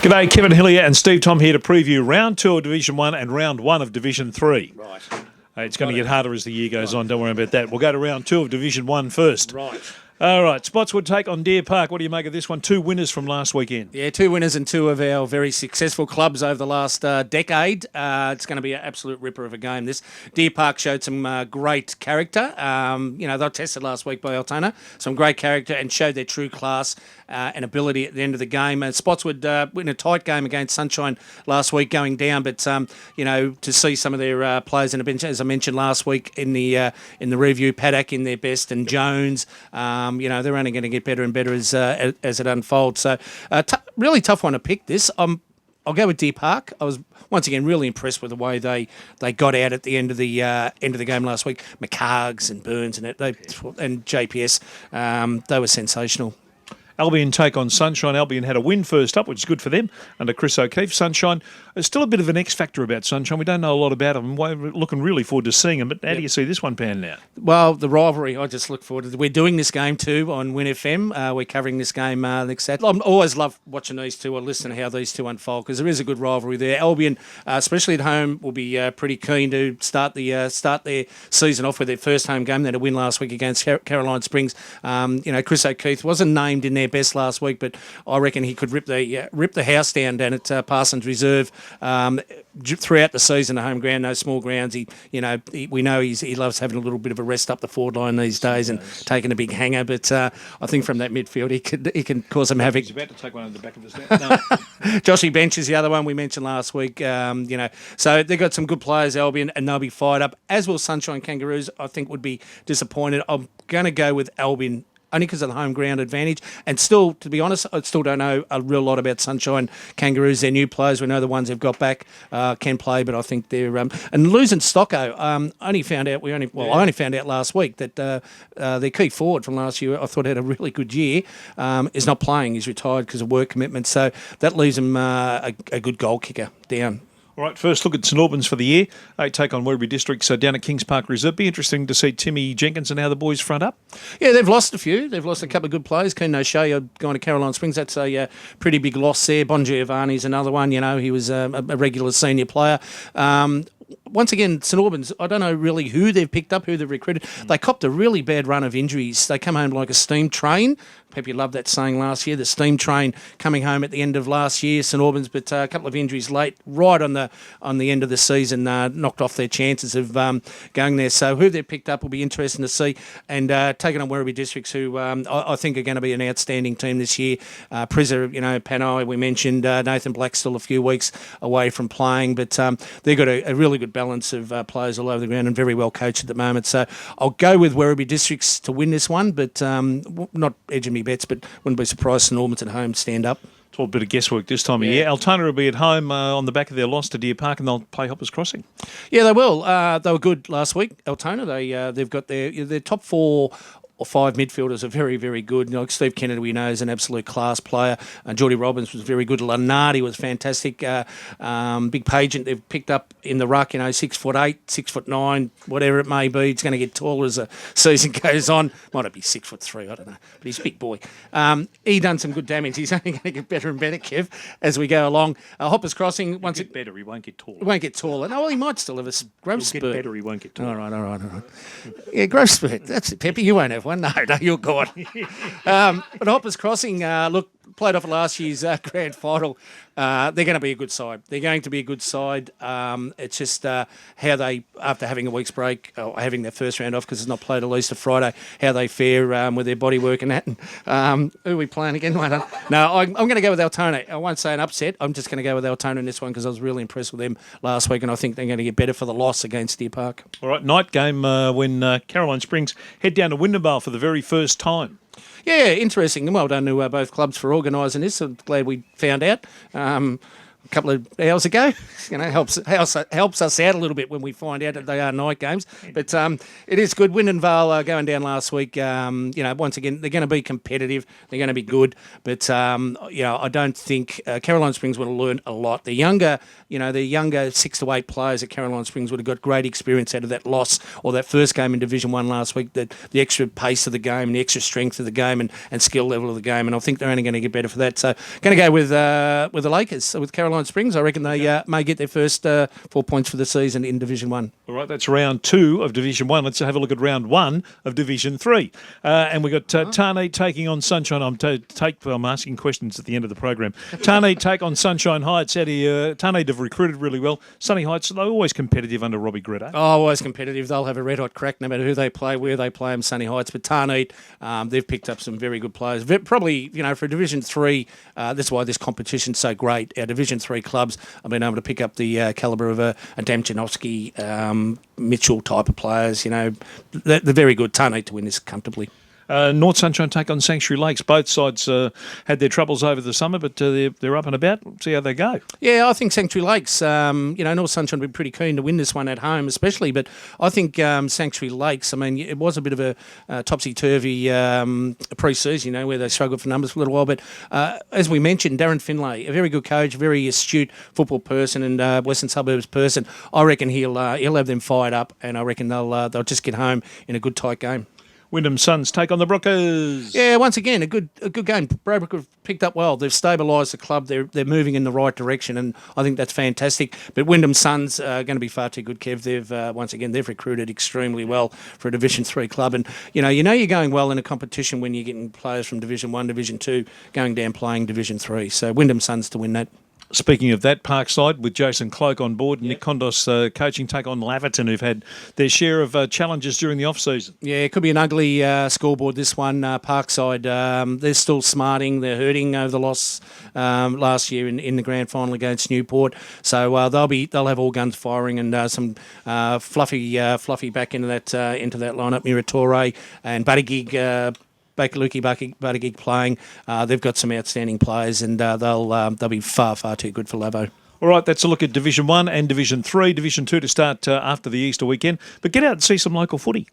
G'day, Kevin Hillier and Steve Thom here to preview round 2 of Division 1 and round 1 of Division 3. Right. It's going to get harder as the year goes on, don't worry about that. We'll go to round 2 of Division 1 first. Right. All right, Spotswood take on Deer Park. What do you make of this one? 2 winners from last weekend. Yeah, 2 winners and 2 of our very successful clubs over the last decade. It's going to be an absolute ripper of a game, this. Deer Park showed some great character. They were tested last week by Altona. Some great character and showed their true class and ability at the end of the game. Spotswood in a tight game against Sunshine last week going down, but, to see some of their players in the bench, as I mentioned last week in the review, Paddock in their best and Jones, they're only going to get better and better as it unfolds. So, really tough one to pick this. I'll go with Deer Park. I was once again really impressed with the way they got out at the end of the game last week. McCargs and Burns and JPS, they were sensational. Albion take on Sunshine. Albion had a win first up, which is good for them, under Chris O'Keefe. Sunshine, there's still a bit of an X factor about Sunshine. We don't know a lot about them. We're looking really forward to seeing them, but how do you see this one panning out? Well, the rivalry, I just look forward to it. We're doing this game too on Win FM. We're covering this game next Saturday. I always love watching these two or listening to how these two unfold because there is a good rivalry there. Albion, especially at home, will be pretty keen to start their season off with their first home game. They had a win last week against Caroline Springs. Chris O'Keefe wasn't named in their best last week, but I reckon he could rip the house down at Parsons Reserve throughout the season. A home ground, no small grounds. We know he loves having a little bit of a rest up the forward line these days and taking a big hanger. But I think from that midfield he can cause some havoc. He's about to take one on the back of his neck. No. Joshy Bench is the other one we mentioned last week. So they've got some good players, Albion, and they'll be fired up. As will Sunshine Kangaroos. I think would be disappointed. I'm going to go with Albion, only because of the home ground advantage. And still, to be honest, I still don't know a real lot about Sunshine Kangaroos. They're new players. We know the ones they've got back can play, but I think they're... and losing Stocko, I only found out last week that their key forward from last year, I thought had a really good year, is not playing. He's retired because of work commitments. So that leaves him a good goal kicker down. All right, first look at St Albans for the year. They take on Werribee Districts down at Kings Park Reserve. Be interesting to see Timmy Jenkins and how the boys front up. Yeah, they've lost a few. They've lost a couple of good players. Keen O'Shea going to Caroline Springs. That's a pretty big loss there. Bon Giovanni's another one. He was a regular senior player. Once again, St Albans, I don't know really who they've picked up, who they've recruited. They copped a really bad run of injuries. They come home like a steam train. Pepe loved that saying last year, the steam train coming home at the end of last year, St Albans, but a couple of injuries late, right on the end of the season, knocked off their chances of going there. So who they've picked up will be interesting to see. And taking on Werribee Districts, who I think are going to be an outstanding team this year. Prizza, Panai, we mentioned, Nathan Black's still a few weeks away from playing, but they've got a really good balance of players all over the ground and very well coached at the moment. So I'll go with Werribee Districts to win this one, but not edging me bets, but wouldn't be surprised St Albans at home stand up. It's all a bit of guesswork this time of year. Altona will be at home on the back of their loss to Deer Park, and they'll play Hoppers Crossing. Yeah, they will. They were good last week, Altona. They've got their top 4 or 5 midfielders are very, very good. Steve Kennedy, we know, is an absolute class player. Geordie Robbins was very good. Lanardi was fantastic. Big Pageant they've picked up in the ruck, 6'8", 6'9", whatever it may be. He's going to get taller as the season goes on. Might be 6'3", I don't know. But he's a big boy. He done some good damage. He's only going to get better and better, Kev, as we go along. Hoppers Crossing, once it better, he won't get taller. He won't get taller. No, well, he might still have a growth spurt. He'll get better, he won't get taller. All right. Yeah, growth spurt. That's it, Peppy. You won't have one. No, you're gone. But Hoppers Crossing, played off last year's grand final. They're going to be a good side. It's just how they, after having a week's break, or having their first round off because it's not played at least a Friday, how they fare with their body work and that. Who are we playing again? No, I'm going to go with Altona. I won't say an upset. I'm just going to go with Altona in this one because I was really impressed with them last week and I think they're going to get better for the loss against Deer Park. All right, night game when Caroline Springs head down to Windham for the very first time. Yeah, interesting. Well done to both clubs for organising this. I'm glad we found out. a couple of hours ago. Helps us out a little bit when we find out that they are night games. But it is good. Windham Vale going down last week. Once again, they're going to be competitive. They're going to be good. But I don't think Caroline Springs would have learned a lot. The younger 6 to 8 players at Caroline Springs would have got great experience out of that loss or that first game in Division 1 last week. The extra pace of the game, and the extra strength of the game, and skill level of the game. And I think they're only going to get better for that. So going to go with the Lakers, with Caroline Springs. I reckon they may get their first 4 points for the season in Division 1. All right, that's round 2 of Division 1. Let's have a look at round 1 of Division 3. And we've got Tarneit taking on Sunshine. I'm asking questions at the end of the program. Tarneit take on Sunshine Heights. Tarneit have recruited really well. Sunny Heights, they're always competitive under Robbie Greta. Oh, always competitive. They'll have a red-hot crack no matter who they play, where they play them, Sunny Heights. But Tarneit, they've picked up some very good players. Probably, for Division 3, that's why this competition's so great. Our Division 3 clubs have been able to pick up the calibre of a Damjanowski, Mitchell type of players. They're very good. Tarneit to win this comfortably. North Sunshine take on Sanctuary Lakes. Both sides had their troubles over the summer, but they're up and about. See how they go. Yeah, I think Sanctuary Lakes, North Sunshine would be pretty keen to win this one at home especially, but I think Sanctuary Lakes, it was a bit of a topsy-turvy pre-season, where they struggled for numbers for a little while, but as we mentioned, Darren Finlay, a very good coach, very astute football person and Western Suburbs person. I reckon he'll have them fired up, and I reckon they'll just get home in a good tight game. Wyndham Suns take on the Brookers. Yeah, once again, a good game. Bradbrook have picked up well. They've stabilised the club. They're moving in the right direction, and I think that's fantastic. But Wyndham Suns are going to be far too good, Kev. They've recruited extremely well for a Division 3 club, and you're going well in a competition when you're getting players from Division 1, Division 2 going down playing Division 3. So Wyndham Suns to win that. Speaking of that, Parkside with Jason Cloak on board, Nick Kondos coaching take on Lavington, who've had their share of challenges during the off-season. Yeah, it could be an ugly scoreboard, this one. Parkside, they're still smarting. They're hurting over the loss last year in the grand final against Newport. So they'll have all guns firing, and some fluffy back into that lineup. Miratore and Buttigieg. Bakalooki Buttigieg playing. They've got some outstanding players, and they'll be far too good for Lavo. All right, that's a look at Division 1 and Division 3. Division 2 to start after the Easter weekend. But get out and see some local footy.